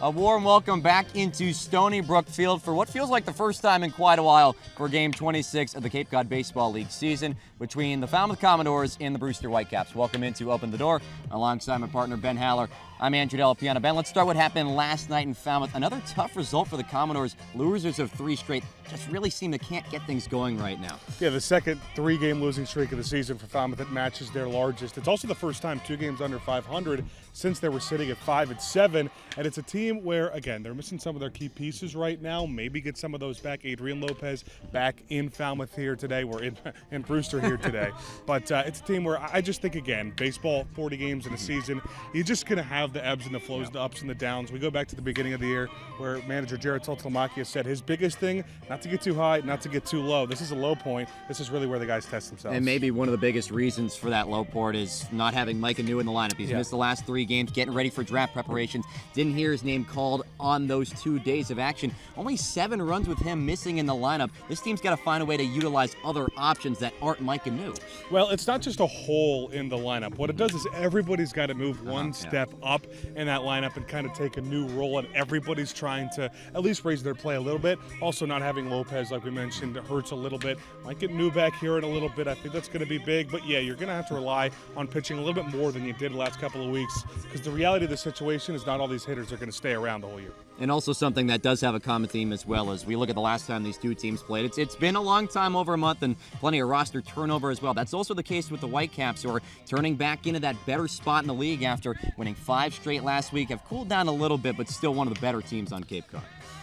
A warm welcome back into Stony Brook Field for what feels like the first time in quite a while for Game 26 of the Cape Cod Baseball League season between the Falmouth Commodores and the Brewster Whitecaps. Welcome into Open the Door alongside my partner Ben Haller. I'm Andrew Della, Piana. Ben, let's start what happened last night in Falmouth. Another tough result for the Commodores. Losers of 3 straight. Just really seem to can't get things going right now. Yeah, the second 3-game losing streak of the season for Falmouth. It matches their largest. It's also the first time 2 games under 500 since they were sitting at 5-7. And it's a team where, again, they're missing some of their key pieces right now. Maybe get some of those back. Adrian Lopez back in Falmouth here today. We're in Brewster here today. But it's a team where I just think, again, baseball, 40 games in a season, you're just going to have the ebbs and the flows, the ups and the downs. We go back to the beginning of the year where manager Jared Toltolmakia said his biggest thing, not to get too high, not to get too low. This is a low point. This is really where the guys test themselves. And maybe one of the biggest reasons for that low point is not having Micah New in the lineup. He's missed the last 3 games, getting ready for draft preparations. Didn't hear his name called on those 2 days of action. Only 7 runs with him missing in the lineup. This team's got to find a way to utilize other options that aren't Micah New. Well, it's not just a hole in the lineup. What it does is everybody's got to move one step up in that lineup and kind of take a new role, and everybody's trying to at least raise their play a little bit. Also, not having Lopez, like we mentioned, hurts a little bit. Might get New back here in a little bit. I think that's going to be big. But yeah, you're going to have to rely on pitching a little bit more than you did the last couple of weeks, because the reality of the situation is not all these hitters are going to stay around the whole year. And also something that does have a common theme as well as we look at the last time these 2 teams played. It's been a long time, over a month, and plenty of roster turnover as well. That's also the case with the Whitecaps, who are turning back into that better spot in the league after winning 5 straight last week. Have cooled down a little bit, but still one of the better teams on Cape Cod.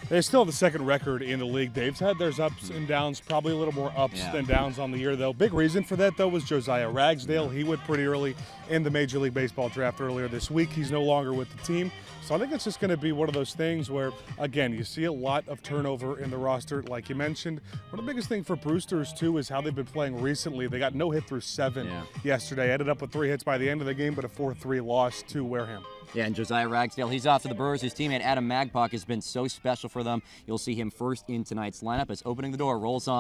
They still have the second record in the league. They've had their ups and downs, probably a little more ups than downs on the year, though. Big reason for that, though, was Josiah Ragsdale. He went pretty early in the Major League Baseball draft earlier this week. He's no longer with the team. So I think it's just going to be one of those things where, again, you see a lot of turnover in the roster. Like you mentioned, one of the biggest things for Brewsters, too, is how they've been playing recently. They got no hit through 7 yesterday. Ended up with 3 hits by the end of the game, but a 4-3 loss to Wareham. Yeah, and Josiah Ragsdale, he's off to the Brewers. His teammate Adam Magpock has been so special for them. You'll see him first in tonight's lineup as Opening the Door rolls on.